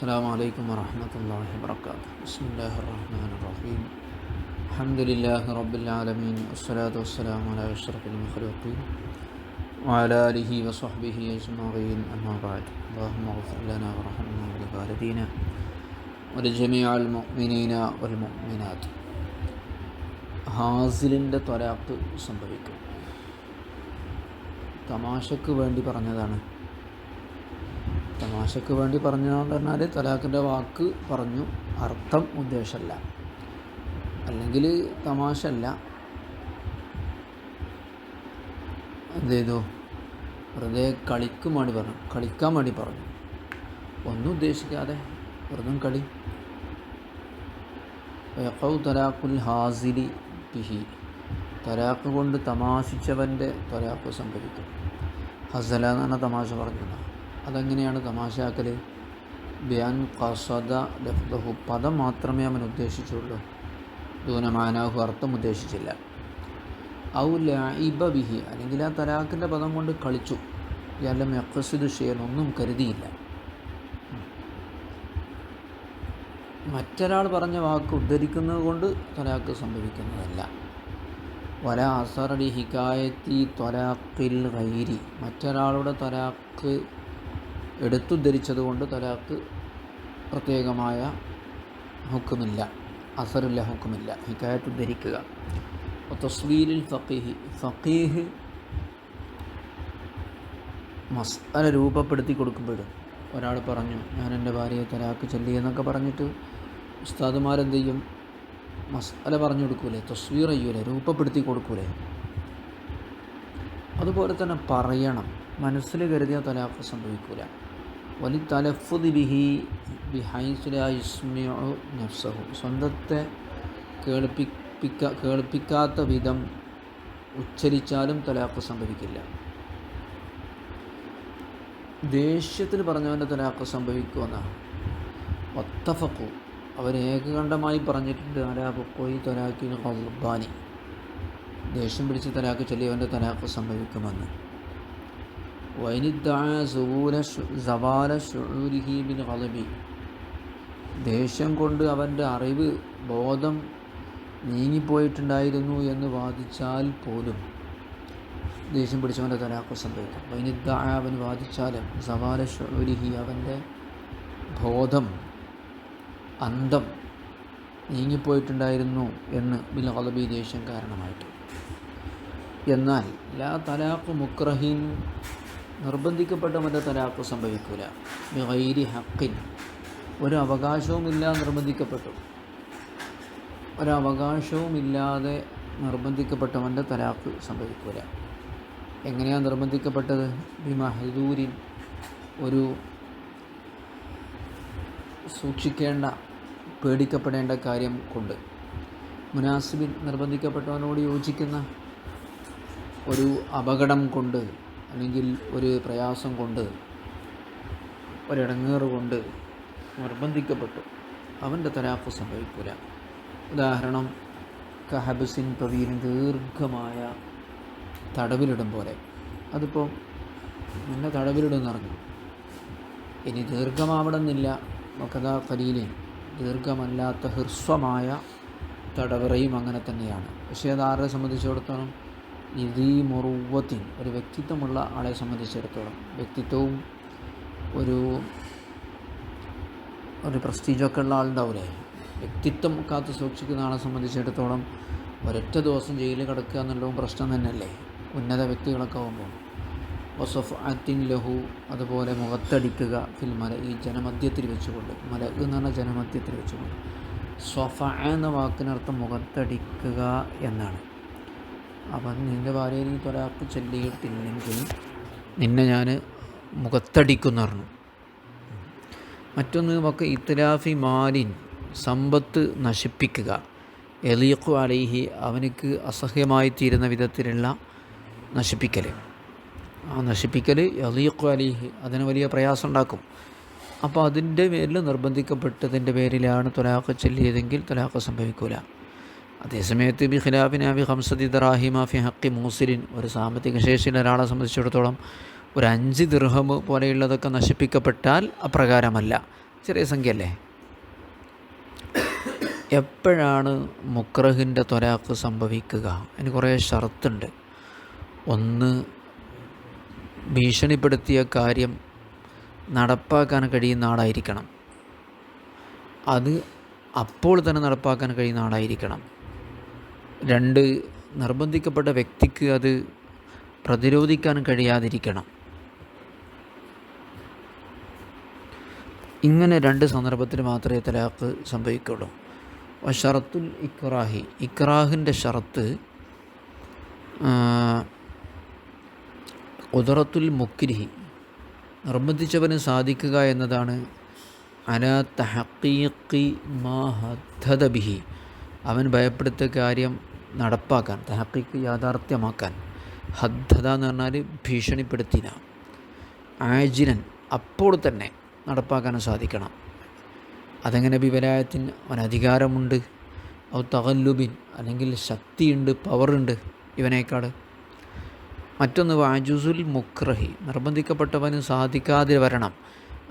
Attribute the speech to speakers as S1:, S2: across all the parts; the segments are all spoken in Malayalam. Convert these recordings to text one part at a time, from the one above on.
S1: السلام عليكم ورحمة الله وبركاته. بسم الله الرحمن الرحيم. الحمد لله رب العالمين، والصلاة والسلام على أشرف المخلوقين وعلى آله وصحبه أجمعين، أما بعد. اللهم اغفر لنا وارحمنا ولوالدينا ولجميع المؤمنين والمؤمنات. ഹാസിലിൻ്റെ ത്വലാഖ് സംഭവിക്കും. തമാശക്ക് വേണ്ടി പറഞ്ഞതാണ്. തമാശക്ക് വേണ്ടി പറഞ്ഞതെന്ന് പറഞ്ഞാൽ ത്വലാഖിൻ്റെ വാക്ക് പറഞ്ഞു, അർത്ഥം ഉദ്ദേശമല്ല, അല്ലെങ്കിൽ തമാശ അല്ല. എന്ത് ചെയ്തു? വെറുതെ കളിക്കാൻ വേണ്ടി പറഞ്ഞു, ഒന്നും ഉദ്ദേശിക്കാതെ വെറുതെ കളി. യഖഉ തലാഖുൽ ഹാസിലി ബിഹി, തലാഖ് കൊണ്ട് തമാശിച്ചവൻ്റെ ത്വലാഖ് സംഭവിക്കും. ഹസല എന്ന് പറഞ്ഞാൽ തമാശ പറഞ്ഞതാണ്. അതെങ്ങനെയാണ് തമാശയാക്കൽ? ബിഅൻ ഖസദ ലഫ്ദഹു, പദം മാത്രമേ അവൻ ഉദ്ദേശിച്ചുള്ളൂ, ദൂന മാനാഹു, അർത്ഥം ഉദ്ദേശിച്ചില്ല. ഔ ലഇബ ബിഹി, അല്ലെങ്കിൽ ആ തലാഖിൻ്റെ പദം കൊണ്ട് കളിച്ചു. ലം യഖ്സിദു ഷൈഅൻ, ഒന്നും കരുതിയില്ല. മറ്റൊരാൾ പറഞ്ഞ വാക്ക് ഉദ്ധരിക്കുന്നത് കൊണ്ട് ത്വലാഖ് സംഭവിക്കുന്നതല്ല. വല അസറലി ഹികായത്തി ത്വലാഖിൽ ഗൈരി, മറ്റൊരാളുടെ ത്വലാഖ് എടുത്തുദ്ധരിച്ചത് കൊണ്ട് ത്വലാഖ് പ്രത്യേകമായ ഹുക്കുമില്ല, അസറില്ല, ഹുക്കുമില്ല. ഹികായത്ത് ഉദ്ധരിക്കുക. തസ്വീലിൽ ഫഖീഹ് മസ്അല രൂപപ്പെടുത്തി കൊടുക്കുമ്പോഴും, ഒരാൾ പറഞ്ഞു ഞാൻ എൻ്റെ ഭാര്യയെ ത്വലാഖ് ചൊല്ലി എന്നൊക്കെ പറഞ്ഞിട്ട് ഉസ്താദുമാരെന്ത് ചെയ്യും? മസ്അല പറഞ്ഞു കൊടുക്കൂലേ, തസ്വീർ ചെയ്യൂലേ, രൂപപ്പെടുത്തി കൊടുക്കൂലേ. അതുപോലെ തന്നെ പറയണം, മനസ്സിൽ കരുതിയ ത്വലാഖ് സംഭവിക്കൂല. വലി തലഫുദ് ബിഹി ബിഹൈസു ലാ യുസ്മിഉ നഫ്സഹു, സ്വന്തത്തെ കേൾപ്പിക്കാത്ത വിധം ഉച്ചരിച്ചാലും ത്വലാഖ് സംഭവിക്കില്ല. ദേഷ്യത്തിൽ പറഞ്ഞവൻ്റെ ത്വലാഖ് സംഭവിക്കുമെന്നാണ്. വത്തഫഖു, അവർ ഏകകണ്ഠമായി പറഞ്ഞിട്ടുണ്ട്. അലാബുക്കോയി ത്വലാഖിൽ ഖദ്ബാനി, ദേഷ്യം പിടിച്ച് ത്വലാഖ് ചൊല്ലിയവൻ്റെ ത്വലാഖ് സംഭവിക്കുമെന്ന്. വൈനിദ്ദഅ സവാല ശുഊരിഹി ബിൽ ഖദ്ബി, ദേഷ്യം കൊണ്ട് അവൻ്റെ അറിവ്, ബോധം നീങ്ങിപ്പോയിട്ടുണ്ടായിരുന്നു എന്ന് വാദിച്ചാൽ പോലും ദേഷ്യം പിടിച്ചവൻ്റെ ത്വലാഖ് സംഭവിക്കും. വൈനിദ്ദഅ, അവൻ വാദിച്ചാലും, സവാല ശുഊരിഹി, അവൻ്റെ ബോധം, അന്തം നീങ്ങിപ്പോയിട്ടുണ്ടായിരുന്നു എന്ന് ബിൽ ഖദ്ബി, ദേഷ്യം കാരണമായിട്ട്. എന്നാൽ ലാ തലാഖ് മുക്രഹിൻ, നിർബന്ധിക്കപ്പെട്ടവൻ്റെ ത്വലാഖ് സംഭവിക്കില്ല. ബിഗൈരി ഹഖിൻ, ഒരു അവകാശവുമില്ല നിർബന്ധിക്കപ്പെട്ടു, ഒരവകാശവുമില്ലാതെ നിർബന്ധിക്കപ്പെട്ടവൻ്റെ ത്വലാഖ് സംഭവിക്കില്ല. എങ്ങനെയാണ് നിർബന്ധിക്കപ്പെട്ടത്? ബിമഹ്ദൂരിൻ, ഒരു സൂക്ഷിക്കേണ്ട, പേടിക്കപ്പെടേണ്ട കാര്യം കൊണ്ട്. മുനാസിബിൻ, നിർബന്ധിക്കപ്പെട്ടവനോട് യോജിക്കുന്ന ഒരു അപകടം കൊണ്ട്, അല്ലെങ്കിൽ ഒരു പ്രയാസം കൊണ്ട്, ഒരിടങ്ങേറ് കൊണ്ട് നിർബന്ധിക്കപ്പെട്ടു, അവൻ്റെ ത്വലാഖ് സംഭവിക്കില്ല. ഉദാഹരണം, കഹബസിൻ തവീലിൻ, ദീർഘമായ തടവിലിടും പോലെ. അതിപ്പോൾ എന്നെ തടവിലിടുമെന്ന് പറഞ്ഞു, ഇനി ദീർഘമാവണമെന്നില്ല. വകദാ ഖലീലിൻ, ദീർഘമല്ലാത്ത ഹ്രസ്വമായ തടവറയും അങ്ങനെ തന്നെയാണ്. പക്ഷേ അത് ആരെ സംബന്ധിച്ചിടത്തോളം? നിധി മുറുവത്തിൻ, ഒരു വ്യക്തിത്വമുള്ള ആളെ സംബന്ധിച്ചിടത്തോളം, വ്യക്തിത്വവും ഒരു പ്രസ്റ്റീജൊക്കെ ഉള്ള ആളുണ്ടാവില്ലേ, വ്യക്തിത്വം കാത്ത് സൂക്ഷിക്കുന്ന ആളെ സംബന്ധിച്ചിടത്തോളം ഒരൊറ്റ ദിവസം ജയിലിൽ കിടക്കുക എന്നുള്ളതും പ്രശ്നം തന്നെയല്ലേ, ഉന്നത വ്യക്തികളൊക്കെ ആകുമ്പോൾ. വസഫഅത്തിൻ ലഹു, അതുപോലെ മുഖത്തടിക്കുക, ഫിൽ മല, ഈ ജനമധ്യത്തിൽ വെച്ചുകൊണ്ട്. മല എന്ന് പറഞ്ഞാൽ ജനമധ്യത്തിൽ വെച്ചുകൊണ്ട്. സ്വഫ എന്ന വാക്കിനർത്ഥം മുഖത്തടിക്കുക എന്നാണ്. അപ്പം നിൻ്റെ ഭാര്യയെ നീ ത്വലാഖ് ചൊല്ലിയിട്ടില്ലെങ്കിൽ നിന്നെ ഞാൻ മുഖത്തടിക്കുമെന്ന് പറഞ്ഞു. മറ്റൊന്ന്, വക്ക ഇത്ലാഫി മാലിൻ, സമ്പത്ത് നശിപ്പിക്കുക. യലീഖു അലൈഹി, അവനക്ക് അസഹ്യമായി തീരുന്ന വിധത്തിലുള്ള നശിപ്പിക്കൽ. ആ നശിപ്പിക്കൽ യലീഖു അലൈഹി, അതിന് വലിയ പ്രയാസം ഉണ്ടാക്കും. അപ്പോൾ അതിൻ്റെ പേരിൽ, നിർബന്ധിക്കപ്പെട്ടതിൻ്റെ പേരിലാണ് ത്വലാഖ് ചൊല്ലിയതെങ്കിൽ ത്വലാഖ് സംഭവിക്കില്ല. അതേസമയത്ത് ബി ഖിലാഫിന ബി ഖംസതി ദറാഹിമ ഫി ഹഖി മൂസിലിൻ, ഒരു സാമ്പത്തിക ശേഷിയുള്ള ഒരാളെ സംബന്ധിച്ചിടത്തോളം ഒരു 5 ദിർഹം പോലെയുള്ളതൊക്കെ നശിപ്പിക്കപ്പെട്ടാൽ അപ്രകാരമല്ല. ചെറിയ സംഖ്യ അല്ലേ. എപ്പോഴാണ് മുക്രഹിൻ്റെ ത്വലാഖ് സംഭവിക്കുക? അതിന് കുറേ ഷർത്തുണ്ട്. ഒന്ന്, ഭീഷണിപ്പെടുത്തിയ കാര്യം നടപ്പാക്കാൻ കഴിയുന്ന ആളായിരിക്കണം. അത് അപ്പോൾ തന്നെ നടപ്പാക്കാൻ കഴിയുന്ന ആളായിരിക്കണം. രണ്ട്, നിർബന്ധിക്കപ്പെട്ട വ്യക്തിക്ക് അത് പ്രതിരോധിക്കാൻ കഴിയാതിരിക്കണം. ഇങ്ങനെ രണ്ട് സന്ദർഭത്തിൽ മാത്രമേ തലാഖ് സംഭവിക്കുള്ളൂ. ഷറത്തുൽ ഇക്റാഹി, ഇക്റാഹിൻ്റെ ഷറത്ത് ഖുദ്റത്തുൽ മുക്രിഹി, നിർബന്ധിച്ചവന് സാധിക്കുക എന്നതാണ്. അലാ തഹഖീഖി മാ ഹദ്ദദ ബിഹി, അവൻ ഭയപ്പെടുത്തിയ കാര്യം നടപ്പാക്കാൻ, തഹഖീഖ് യാഥാർത്ഥ്യമാക്കാൻ. ഹദ്ദദ എന്ന് പറഞ്ഞാൽ ഭീഷണിപ്പെടുത്തിന. ആജിലൻ, അപ്പോൾ തന്നെ നടപ്പാക്കാൻ സാധിക്കണം. അതെങ്ങനെ? ബിവലായത്തിന്, അവൻ അധികാരമുണ്ട്. ഔ തഗല്ലുബിൻ, അല്ലെങ്കിൽ ശക്തിയുണ്ട്, പവറുണ്ട് ഇവനേക്കാൾ. മറ്റൊന്ന് വാജുസുൽ മുക്രഹി, നിർബന്ധിക്കപ്പെട്ടവന് സാധിക്കാതെ വരണം.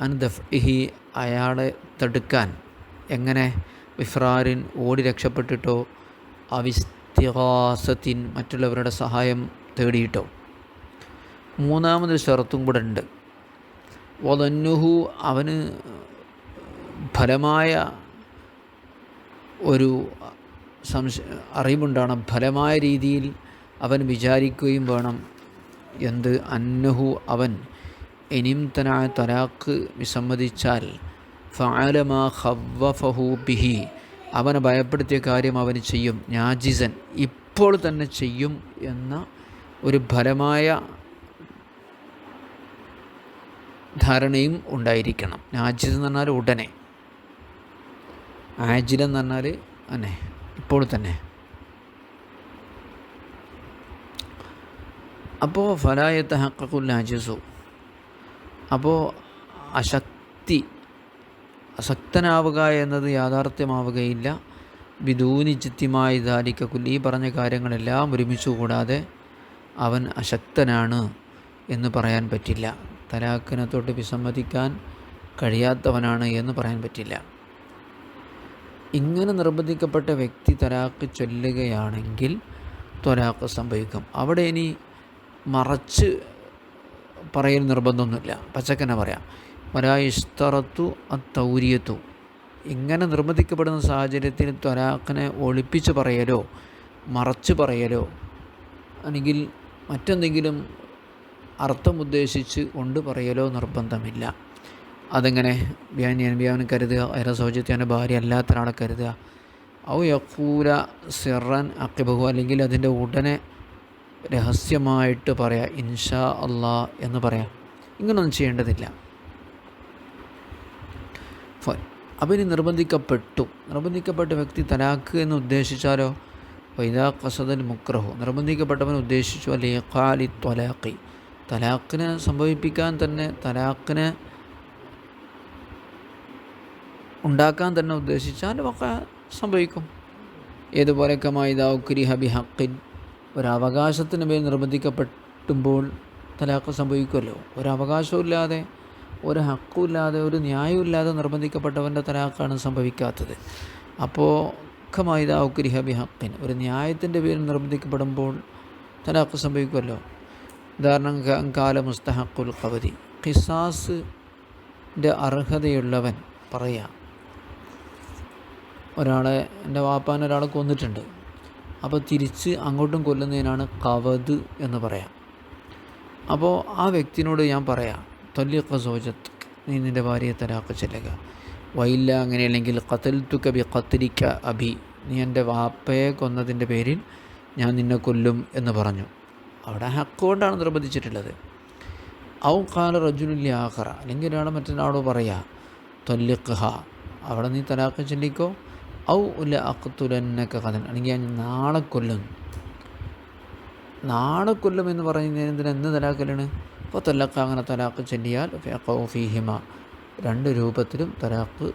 S1: അൻ ദഫ്ഇഹി, അയാളെ തടുക്കാൻ. എങ്ങനെ? വിഫ്രാരിൻ, ഓടി രക്ഷപ്പെട്ടിട്ടോ, അവിസ്തിഗാസത്തിൻ, മറ്റുള്ളവരുടെ സഹായം തേടിയിട്ടോ. മൂന്നാമതൊരു ഷറത്തും കൂടെ ഉണ്ട്. വദന്നുഹു, അവന് ഫലമായ ഒരു അറിവുണ്ടാണ്, ഫലമായ രീതിയിൽ അവൻ വിചാരിക്കുകയും വേണം. എന്ത്? അന്നഹു, അവൻ ഇനിംതന തലാഖ് വിസമ്മതിച്ചാൽ, ഫഅല മാ ഖവ്വഫഹു ബിഹി, അവനെ ഭയപ്പെടുത്തിയ കാര്യം അവൻ ചെയ്യും. നാജിസൻ, ഇപ്പോൾ തന്നെ ചെയ്യും എന്ന ഒരു ഫലമായ ധാരണയും ഉണ്ടായിരിക്കണം. നാജിസ് എന്ന് പറഞ്ഞാൽ ഉടനെ, ആജിലെന്ന് പറഞ്ഞാൽ അന്നെ ഇപ്പോൾ തന്നെ. അപ്പോൾ ഫലായത്ത് ഹഖഖുൽ നാജിസു, അപ്പോൾ അശക്തനാവുക എന്നത് യാഥാർത്ഥ്യമാവുകയില്ല. ബിദൂനി ജിത്യമായി ദാലിക്കക്കുൽ, ഈ പറഞ്ഞ കാര്യങ്ങളെല്ലാം ഒരുമിച്ച് കൂടാതെ അവൻ അശക്തനാണ് എന്ന് പറയാൻ പറ്റില്ല. തലാഖിനെ തൊട്ട് വിസമ്മതിക്കാൻ കഴിയാത്തവനാണ് എന്ന് പറയാൻ പറ്റില്ല. ഇങ്ങനെ നിർബന്ധിക്കപ്പെട്ട വ്യക്തി തലാഖ് ചൊല്ലുകയാണെങ്കിൽ ത്വലാഖ് സംഭവിക്കും. അവിടെ ഇനി മറച്ച് പറയൽ നിർബന്ധമൊന്നുമില്ല, പച്ചക്കനെ പറയാം. വലാ ഇഷ്തറത്തു അത്തൗരിയത്തു, ഇങ്ങനെ നിർബന്ധിക്കപ്പെടുന്ന സാഹചര്യത്തിൽ ത്വലാഖിനെ ഒളിപ്പിച്ച് പറയലോ മറച്ച് പറയലോ അല്ലെങ്കിൽ മറ്റെന്തെങ്കിലും അർത്ഥമുദ്ദേശിച്ച് കൊണ്ട് പറയലോ നിർബന്ധമില്ല. അതെങ്ങനെ? ബിയാൻ കരുതുക, അയറ സൗജത്യൻ്റെ ഭാര്യ അല്ലാത്ത ഒരാളെ കരുതുക. ഔ യഖൂല സിറൻ അഖിബഹു, അല്ലെങ്കിൽ അതിൻ്റെ ഉടനെ രഹസ്യമായിട്ട് പറയാം, ഇൻഷാ അള്ളാ എന്ന് പറയാം. ഇങ്ങനൊന്നും ചെയ്യേണ്ടതില്ല. അപ്പോൾ ഇനി നിർബന്ധിക്കപ്പെട്ട വ്യക്തി തലാഖ് എന്ന് ഉദ്ദേശിച്ചാലോ, വൈദാ ഖസദൽ മുക്രഹു, നിർബന്ധിക്കപ്പെട്ടവൻ ഉദ്ദേശിച്ചു അലേഖാലി ത്വലാഖി, തലാഖിനെ സംഭവിപ്പിക്കാൻ തന്നെ, തലാഖിനെ ഉണ്ടാക്കാൻ തന്നെ ഉദ്ദേശിച്ചാൽ വഖ സംഭവിക്കും. ഏതുപോലെ കമായിദാഉക്രിഹ ബിഹഖിൻ, ഒരവകാശത്തിന് മേൽ നിർബന്ധിക്കപ്പെട്ടുമ്പോൾ തലാഖ് സംഭവിക്കുമല്ലോ. ഒരവകാശമില്ലാതെ, ഒരു ഹക്കുമില്ലാതെ, ഒരു ന്യായമില്ലാതെ നിർബന്ധിക്കപ്പെട്ടവൻ്റെ തലാഖാണ് സംഭവിക്കാത്തത്. അപ്പോൾ കമായിദാഉക്രിഹ ബിഹഖിൻ, ഒരു ന്യായത്തിൻ്റെ പേരിൽ നിർബന്ധിക്കപ്പെടുമ്പോൾ തലാഖ് സംഭവിക്കുമല്ലോ. ഉദാഹരണം, കാല മുസ്തഹഖുൽ ഖവദി, ഖിസാസിൻ്റെ അർഹതയുള്ളവൻ പറയാം. എൻ്റെ വാപ്പാൻ ഒരാളെ കൊന്നിട്ടുണ്ട്, അപ്പോൾ തിരിച്ച് അങ്ങോട്ടും കൊല്ലുന്നതിനാണ് ഖവദ് എന്ന് പറയാം. അപ്പോൾ ആ വ്യക്തിനോട് ഞാൻ പറയാം, ത്വല്ലിഖ സൗജത്ത്, നീ നിൻ്റെ ഭാര്യയെ തലാഖ് ചെല്ലുക. വൈല്ല, അങ്ങനെയല്ലെങ്കിൽ ഖതൽതുക ബി ഖത്ലിക അബി, നീ എൻ്റെ വാപ്പയെ കൊന്നതിൻ്റെ പേരിൽ ഞാൻ നിന്നെ കൊല്ലും എന്ന് പറഞ്ഞു. അവിടെ ഹക്ക് കൊണ്ടാണ് നിർബന്ധിച്ചിട്ടുള്ളത്. ഔ ഖാല റജുലുൽ ആഖറ, അല്ലെങ്കിൽ ഒരാൾ മറ്റൊരാളോട് പറയാം, ത്വല്ലിഖ്ഹ, അവിടെ നീ തലാഖ് ചൊല്ലിക്കോ. ഔ ഉല അഖ്തുലന്നക ഖദൻ, അല്ലെങ്കിൽ ഞാൻ നാളെ കൊല്ലും. നാളെ കൊല്ലും എന്ന് പറയുന്നതിന് എന്ന് തലാഖിലാണ്. അപ്പോൾ തലാഖ്, അങ്ങനെ തലാഖ് ചൊല്ലിയാൽ ഫയഖഉ ഫീഹിമ, രണ്ട് രൂപത്തിലും തലാഖ്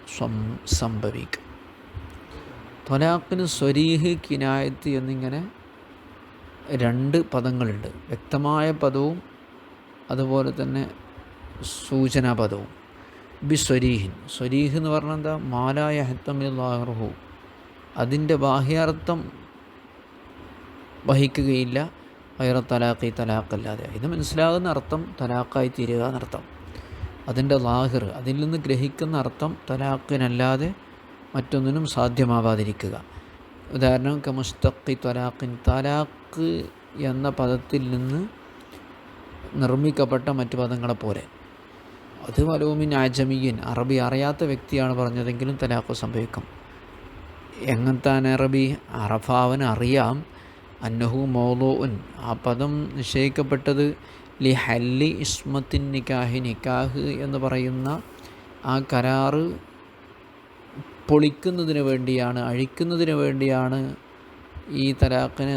S1: സംഭവിക്കും. തലാഖിന് സ്വരീഹ്, കിനായത്ത് എന്നിങ്ങനെ രണ്ട് പദങ്ങളുണ്ട്. വ്യക്തമായ പദവും അതുപോലെ തന്നെ സൂചനാ പദവും. ബിസ്വരീഹിൻ. സ്വരീഹ് എന്ന് പറഞ്ഞാൽ എന്താ? മാലായ ഹത്തമില്ലാഹു, അതിൻ്റെ ബാഹ്യാർത്ഥം വഹിക്കുകയില്ല വൈറ തലാഖി, തലാഖല്ലാതെ. ഇത് മനസ്സിലാകുന്ന അർത്ഥം തലാഖായി തീരുക എന്നർത്ഥം. അതിൻ്റെ ലാഹിർ, അതിൽ നിന്ന് ഗ്രഹിക്കുന്ന അർത്ഥം തലാഖിനല്ലാതെ മറ്റൊന്നിനും സാധ്യമാവാതിരിക്കുക. ഉദാഹരണം കമുസ്തഖി തലാഖിൻ, തലാഖ് എന്ന പദത്തിൽ നിന്ന് നിർമ്മിക്കപ്പെട്ട മറ്റു പദങ്ങളെപ്പോലെ. അത് വലൂമിൻ ആജമിയൻ, അറബി അറിയാത്ത വ്യക്തിയാണ് പറഞ്ഞതെങ്കിലും തലാഖ് സംഭവിക്കും. എങ്ങനത്തെ അറബി? അറഫാവൻ അറിയാം അന്നഹു മൗലൂഉൻ, ആ പദം നിശ്ചയിക്കപ്പെട്ടത് ലി ഹല്ലി ഇസ്മത്തിൻ നിക്കാഹി, നിക്കാഹ് എന്ന് പറയുന്ന ആ കരാറ് പൊളിക്കുന്നതിന് വേണ്ടിയാണ്, അഴിക്കുന്നതിന് വേണ്ടിയാണ് ഈ തലാഖിനെ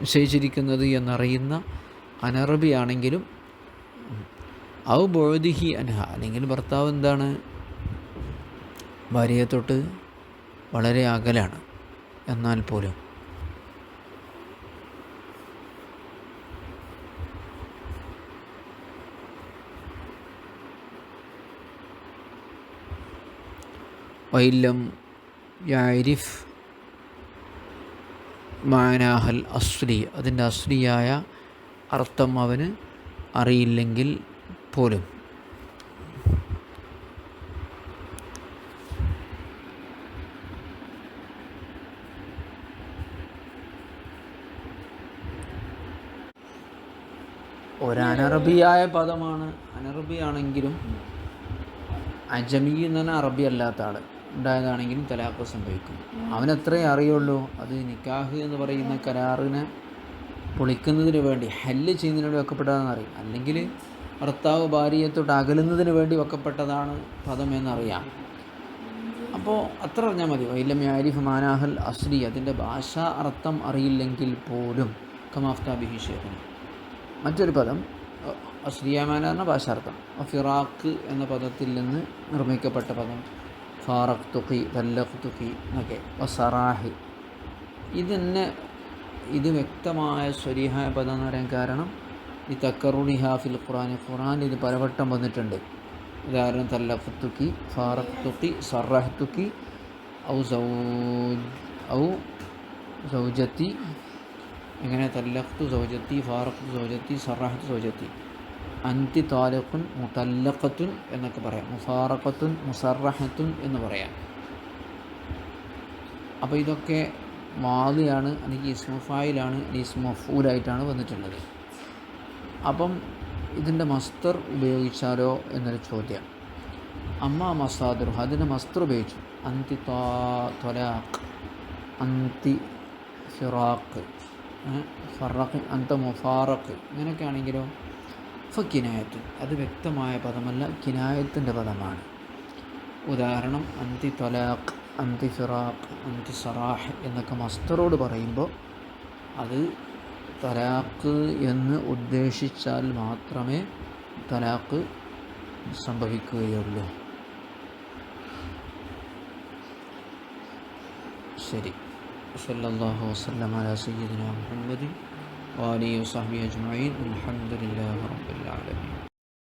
S1: നിശ്ചയിച്ചിരിക്കുന്നത് എന്നറിയുന്ന അനറബിയാണെങ്കിലും ഔ ബുഅദിഹി അൻഹ, അല്ലെങ്കിൽ ഭർത്താവ് എന്താണ്, ഭാര്യയെ തൊട്ട് വളരെ അകലാണ് എന്നാൽ പോലും വൈലം യഅരിഫ് മാനാഹൽ അസ്ലി, അതിൻ്റെ അസ്ലിയായ അർത്ഥം അവന് അറിയില്ലെങ്കിൽ പോലും. ഒരനറബിയായ പദമാണ്, അനറബിയാണെങ്കിലും അജമി എന്ന് പറഞ്ഞാൽ അറബി അല്ലാത്ത ആൾ ഉണ്ടായതാണെങ്കിലും തലാഖ് സംഭവിക്കും. അവനത്രേ അറിയുള്ളൂ, അത് നിക്കാഹ് എന്ന് പറയുന്ന കരാറിനെ പൊളിക്കുന്നതിന് വേണ്ടി, ഹല്ല് ചെയ്യുന്നതിന് വേണ്ടി വെക്കപ്പെട്ടതാണെന്ന് അറിയും. അല്ലെങ്കിൽ ഭർത്താവ് ഭാര്യയെ തൊട്ട് അകലുന്നതിന് വേണ്ടി വെക്കപ്പെട്ടതാണ് പദം എന്നറിയാം. അപ്പോൾ അത്ര അറിഞ്ഞാൽ മതി. വൈലം യഅരിഫ് മാനാഹൽ അസ്ലി, അതിൻ്റെ ഭാഷാ അർത്ഥം അറിയില്ലെങ്കിൽ പോലും. കമാഫ്താ ബിഹി ഷൈഖുന. മറ്റൊരു പദം അസ്ലിയാമാന എന്ന ഭാഷാർത്ഥം. ഫിറാഖ് എന്ന പദത്തിൽ നിന്ന് നിർമ്മിക്കപ്പെട്ട പദം ഫാറഖ്തുഖി, തല്ലഖ്തുഖി എന്നൊക്കെ. വസറാഹി, ഇത് വ്യക്തമായ സ്വരീഹായ പദം എന്ന് പറയാൻ കാരണം ഈ തക്കറുണിഹാ ഫിൽ ഖുർആൻ, ഖുർആൻ ഇത് പലവട്ടം വന്നിട്ടുണ്ട്. ഉദാഹരണം തല്ലഖ്തുഖി, ഫാറഖ്തുഖി, സറഹ്തുഖി, ഔ സൗജത്തി. എങ്ങനെ? തല്ലഖ്തു സൗജത്തി, ഫാറഖ്തു സൗജത്തി, സറഹ്തു സൗജത്തി. അൻതി താലിഖുൻ, മുതല്ലഖത്തുൻ എന്നൊക്കെ പറയാം. മുഫാറഖത്തുൻ, മുസറഹത്തുൻ എന്ന് പറയാം. അപ്പോൾ ഇതൊക്കെ മാദിയാണ്, അല്ലെങ്കിൽ ഇസ്മു ഫായിലാണ്, അല്ലെങ്കിൽ ഇസ്മു മഫ്ഊലായിട്ടാണ് വന്നിട്ടുള്ളത്. അപ്പം ഇതിൻ്റെ മസ്തർ ഉപയോഗിച്ചാലോ എന്നൊരു ചോദ്യം. അമ്മ മസാദുർ, അതിൻ്റെ മസ്തർ ഉപയോഗിച്ചു. അന്തി ത്വലാഖ്, അന്തി ഫിറാഖ്, ഫറഖ്, അന്ത മുഫാറഖ്, ഇങ്ങനെയൊക്കെ ആണെങ്കിലോ കിനായത്തുൻ, അത് വ്യക്തമായ പദമല്ല, കിനായത്തിൻ്റെ പദമാണ്. ഉദാഹരണം അന്തി ത്വലാഖ്, അന്തി ഫിറാഖ്, അന്തി സറാഹ് എന്നൊക്കെ മസ്തറോട് പറയുമ്പോൾ അത് തലാഖ് എന്ന് ഉദ്ദേശിച്ചാൽ മാത്രമേ തലാഖ് സംഭവിക്കുകയുള്ളൂ. ശരി. സല്ലല്ലാഹു വസല്ലമ അലാ സയ്യിദിനാ മുഹമ്മദിൻ വആലിഹി വസഹ്ബിഹി അജ്മഈൻ. അൽഹംദുലില്ലാഹി റബ്ബിൽ ആലമീൻ.